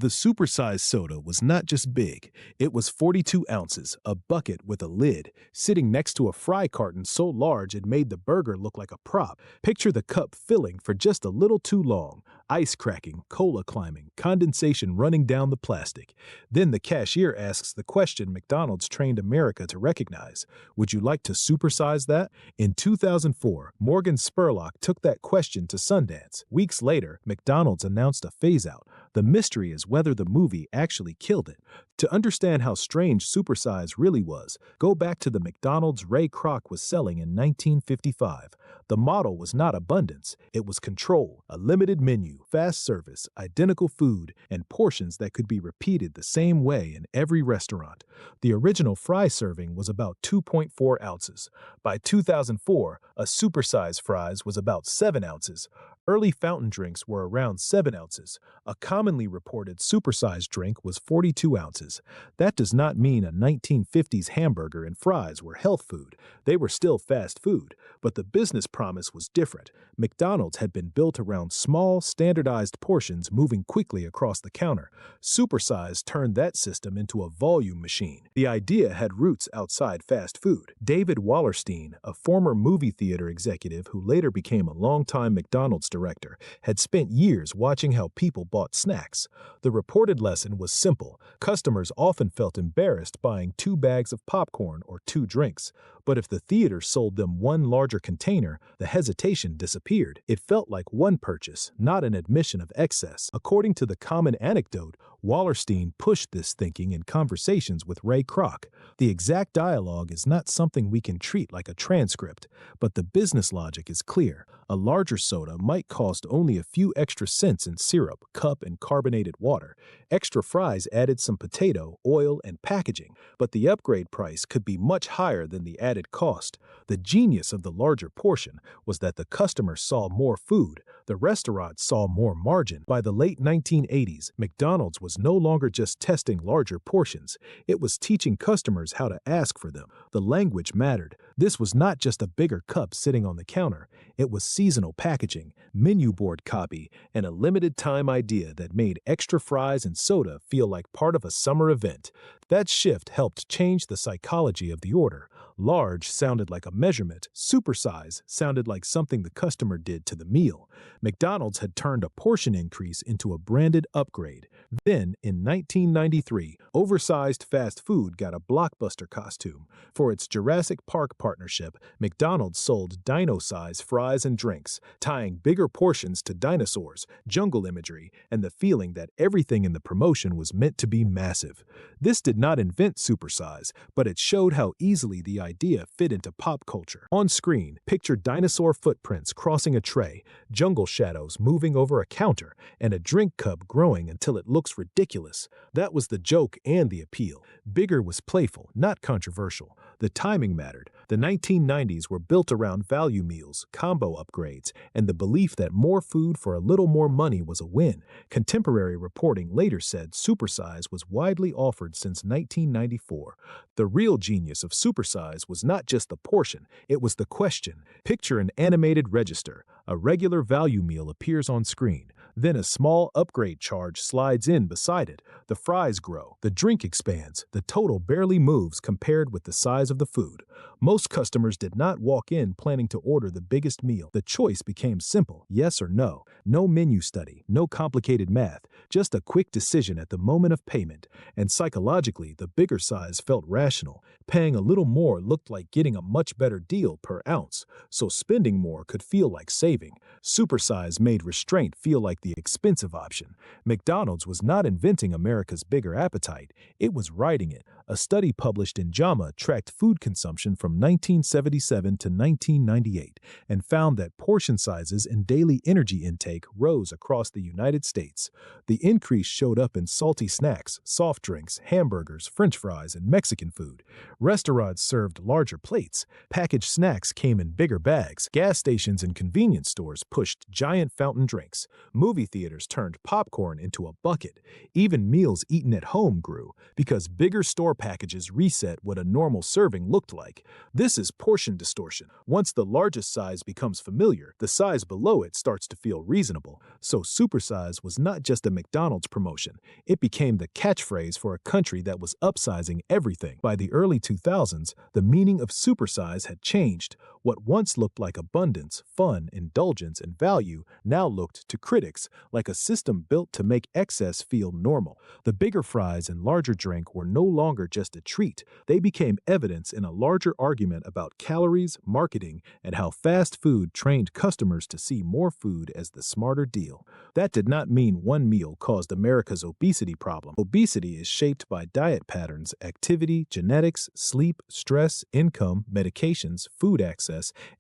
The supersized soda was not just big, it was 42 ounces, a bucket with a lid, sitting next to a fry carton so large it made the burger look like a prop. Picture the cup filling for just a little too long, ice cracking, cola climbing, condensation running down the plastic. Then the cashier asks the question McDonald's trained America to recognize: would you like to supersize that? In 2004, Morgan Spurlock took that question to Sundance. Weeks later, McDonald's announced a phase-out. The mystery is whether the movie actually killed it. To understand how strange Supersize really was, go back to the McDonald's Ray Kroc was selling in 1955. The model was not abundance, it was control, a limited menu, fast service, identical food, and portions that could be repeated the same way in every restaurant. The original fry serving was about 2.4 ounces. By 2004, a supersize fries was about 7 ounces. Early fountain drinks were around 7 ounces. A commonly reported supersized drink was 42 ounces. That does not mean a 1950s hamburger and fries were health food. They were still fast food, but the business promise was different. McDonald's had been built around small, standardized portions moving quickly across the counter. Supersize turned that system into a volume machine. The idea had roots outside fast food. David Wallerstein, a former movie theater executive who later became a longtime McDonald's director, had spent years watching how people bought snacks. The reported lesson was simple. Customers often felt embarrassed buying 2 bags of popcorn or 2 drinks. But if the theater sold them one larger container, the hesitation disappeared. It felt like one purchase, not an admission of excess. According to the common anecdote, Wallerstein pushed this thinking in conversations with Ray Kroc. The exact dialogue is not something we can treat like a transcript, but the business logic is clear. A larger soda might cost only a few extra cents in syrup, cup, and carbonated water. Extra fries added some potato, oil, and packaging, but the upgrade price could be much higher than the added cost. The genius of the larger portion was that the customer saw more food, the restaurant saw more margin. By the late 1980s, McDonald's was no longer just testing larger portions, it was teaching customers how to ask for them. The language mattered. This was not just a bigger cup sitting on the counter, it was seasonal packaging, menu board copy, and a limited time idea that made extra fries and soda feel like part of a summer event. That shift helped change the psychology of the order. Large sounded like a measurement, supersize sounded like something the customer did to the meal. McDonald's had turned a portion increase into a branded upgrade. Then, in 1993, oversized fast food got a blockbuster costume. For its Jurassic Park partnership, McDonald's sold dino-size fries and drinks, tying bigger portions to dinosaurs, jungle imagery, and the feeling that everything in the promotion was meant to be massive. This did not invent supersize, but it showed how easily the idea fit into pop culture. On screen, picture dinosaur footprints crossing a tray, jungle shadows moving over a counter, and a drink cup growing until it looks ridiculous. That was the joke and the appeal. Bigger was playful, not controversial. The timing mattered. The 1990s were built around value meals, combo upgrades, and the belief that more food for a little more money was a win. Contemporary reporting later said supersize was widely offered since 1994. The real genius of supersize was not just the portion, it was the question. Picture an animated register. A regular value meal appears on screen. Then a small upgrade charge slides in beside it. The fries grow, the drink expands, the total barely moves compared with the size of the food. Most customers did not walk in planning to order the biggest meal. The choice became simple, yes or no. No menu study, no complicated math, just a quick decision at the moment of payment. And psychologically, the bigger size felt rational. Paying a little more looked like getting a much better deal per ounce, so spending more could feel like saving. Supersize made restraint feel like the expensive option. McDonald's was not inventing America's bigger appetite, it was writing it. A study published in JAMA tracked food consumption from 1977 to 1998 and found that portion sizes and daily energy intake rose across the United States. The increase showed up in salty snacks, soft drinks, hamburgers, French fries, and Mexican food. Restaurants served larger plates. Packaged snacks came in bigger bags. Gas stations and convenience stores pushed giant fountain drinks. Movie Movie theaters turned popcorn into a bucket. Even meals eaten at home grew because bigger store packages reset what a normal serving looked like. This is portion distortion. Once the largest size becomes familiar, the size below it starts to feel reasonable. So Supersize was not just a McDonald's promotion. It became the catchphrase for a country that was upsizing everything. By the early 2000s, the meaning of supersize had changed. What once looked like abundance, fun, indulgence, and value now looked to critics like a system built to make excess feel normal. The bigger fries and larger drink were no longer just a treat. They became evidence in a larger argument about calories, marketing, and how fast food trained customers to see more food as the smarter deal. That did not mean one meal caused America's obesity problem. Obesity is shaped by diet patterns, activity, genetics, sleep, stress, income, medications, food access,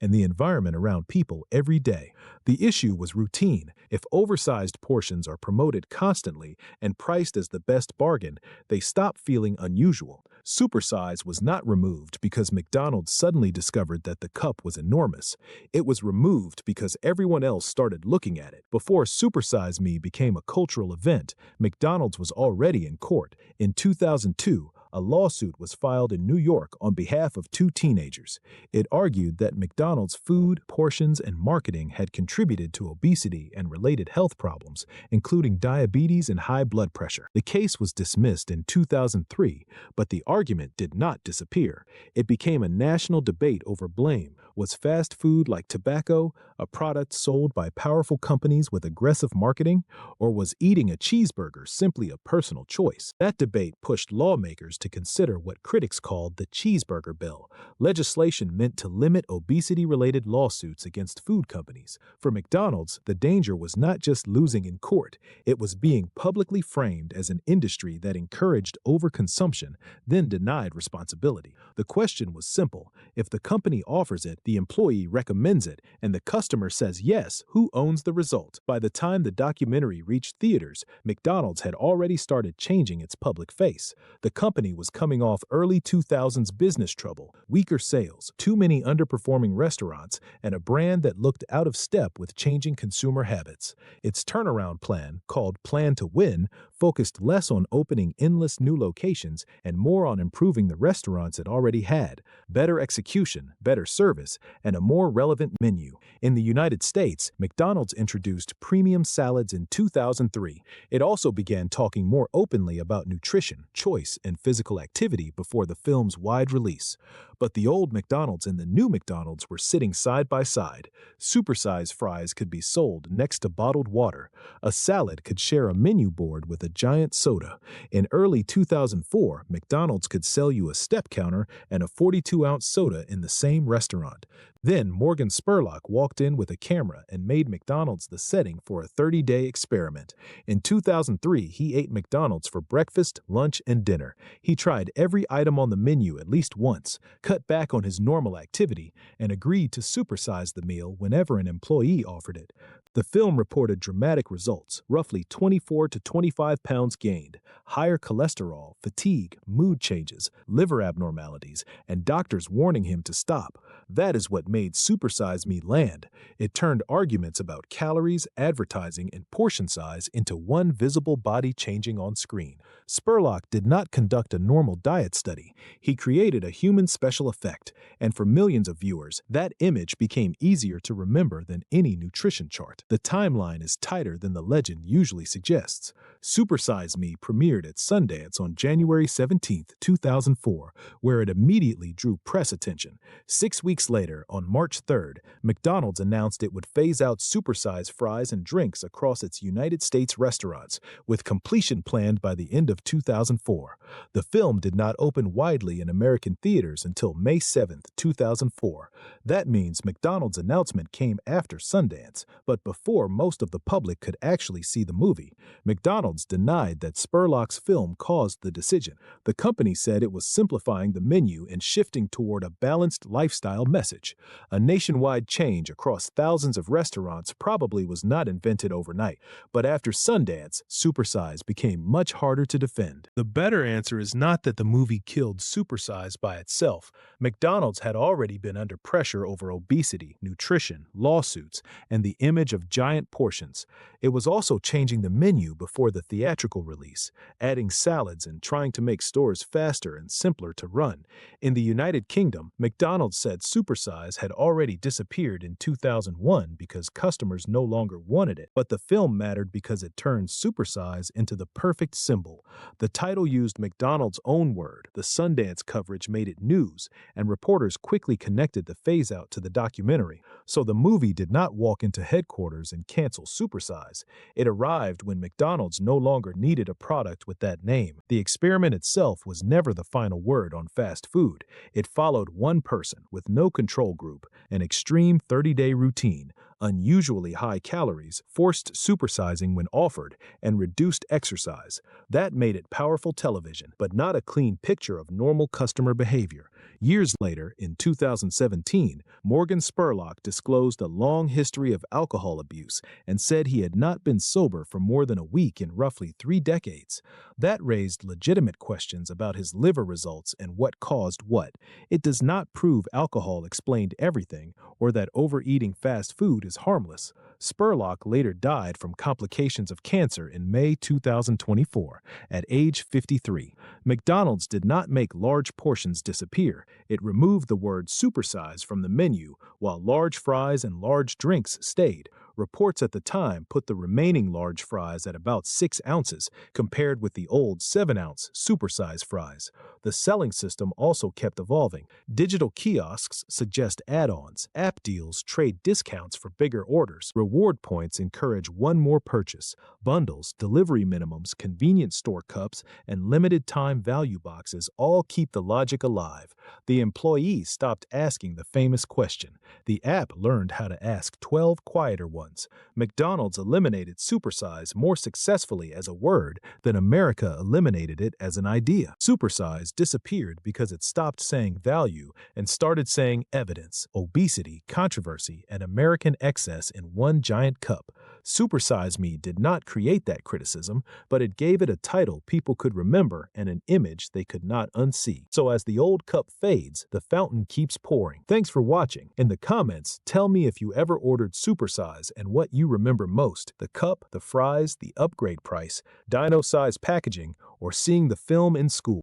and the environment around people every day. The issue was routine. If oversized portions are promoted constantly and priced as the best bargain, they stop feeling unusual. Supersize was not removed because McDonald's suddenly discovered that the cup was enormous. It was removed because everyone else started looking at it. Before Supersize Me became a cultural event, McDonald's was already in court. In 2002, a lawsuit was filed in New York on behalf of two teenagers. It argued that McDonald's food, portions, and marketing had contributed to obesity and related health problems, including diabetes and high blood pressure. The case was dismissed in 2003, but the argument did not disappear. It became a national debate over blame. Was fast food like tobacco a product sold by powerful companies with aggressive marketing, or was eating a cheeseburger simply a personal choice? That debate pushed lawmakers to consider what critics called the cheeseburger bill, legislation meant to limit obesity-related lawsuits against food companies. For McDonald's, the danger was not just losing in court, it was being publicly framed as an industry that encouraged overconsumption, then denied responsibility. The question was simple: if the company offers it, the employee recommends it, and the customer says yes, who owns the result? By the time the documentary reached theaters, McDonald's had already started changing its public face. The company was coming off early 2000s business trouble, weaker sales, too many underperforming restaurants, and a brand that looked out of step with changing consumer habits. Its turnaround plan, called Plan to Win, focused less on opening endless new locations and more on improving the restaurants it already had, better execution, better service, and a more relevant menu. In the United States, McDonald's introduced premium salads in 2003. It also began talking more openly about nutrition, choice, and physical activity before the film's wide release. But the old McDonald's and the new McDonald's were sitting side by side. Supersize fries could be sold next to bottled water. A salad could share a menu board with a giant soda. In early 2004, McDonald's could sell you a step counter and a 42-ounce soda in the same restaurant. Then Morgan Spurlock walked in with a camera and made McDonald's the setting for a 30-day experiment. In 2003, he ate McDonald's for breakfast, lunch, and dinner. He tried every item on the menu at least once, cut back on his normal activity, and agreed to supersize the meal whenever an employee offered it. The film reported dramatic results: roughly 24 to 25 pounds gained, higher cholesterol, fatigue, mood changes, liver abnormalities, and doctors warning him to stop. That is what made Supersize Me land. It turned arguments about calories, advertising, and portion size into one visible body changing on screen. Spurlock did not conduct a normal diet study. He created a human special effect, and for millions of viewers, that image became easier to remember than any nutrition chart. The timeline is tighter than the legend usually suggests. Supersize Me premiered at Sundance on January 17, 2004, where it immediately drew press attention. 6 weeks later, on March 3rd, McDonald's announced it would phase out supersize fries and drinks across its United States restaurants, with completion planned by the end of 2004. The film did not open widely in American theaters until May 7, 2004. That means McDonald's announcement came after Sundance, but before most of the public could actually see the movie. McDonald's denied that Spurlock's film caused the decision. The company said it was simplifying the menu and shifting toward a balanced lifestyle message. A nationwide change across thousands of restaurants probably was not invented overnight, but after Sundance, Supersize became much harder to defend. The better answer answer is not that the movie killed Supersize by itself. McDonald's had already been under pressure over obesity, nutrition, lawsuits, and the image of giant portions. It was also changing the menu before the theatrical release, adding salads and trying to make stores faster and simpler to run. In the United Kingdom, McDonald's said Supersize had already disappeared in 2001 because customers no longer wanted it, but the film mattered because it turned Supersize into the perfect symbol. The title used McDonald's own word. The Sundance coverage made it news, and reporters quickly connected the phase-out to the documentary. So the movie did not walk into headquarters and cancel Supersize. It arrived when McDonald's no longer needed a product with that name. The experiment itself was never the final word on fast food. It followed one person with no control group, an extreme 30-day routine, unusually high calories, forced supersizing when offered, and reduced exercise. That made it powerful television, but not a clean picture of normal customer behavior. Years later, in 2017, Morgan Spurlock disclosed a long history of alcohol abuse and said he had not been sober for more than a week in roughly 3 decades. That raised legitimate questions about his liver results and what caused what. It does not prove alcohol explained everything or that overeating fast food is harmless. Spurlock later died from complications of cancer in May 2024 at age 53. McDonald's did not make large portions disappear. It removed the word supersize from the menu, while large fries and large drinks stayed. Reports at the time put the remaining large fries at about 6 ounces, compared with the old 7-ounce supersize fries. The selling system also kept evolving. Digital kiosks suggest add-ons. App deals trade discounts for bigger orders. Reward points encourage one more purchase. Bundles, delivery minimums, convenience store cups, and limited-time value boxes all keep the logic alive. The employees stopped asking the famous question. The app learned how to ask 12 quieter ones. McDonald's eliminated supersize more successfully as a word than America eliminated it as an idea. Supersize disappeared because it stopped saying value and started saying evidence, obesity, controversy, and American excess in one giant cup. Supersize Me did not create that criticism, but it gave it a title people could remember and an image they could not unsee. So as the old cup fades, the fountain keeps pouring. Thanks for watching. In the comments, tell me if you ever ordered Supersize and what you remember most: the cup, the fries, the upgrade price, dino-size packaging, or seeing the film in school.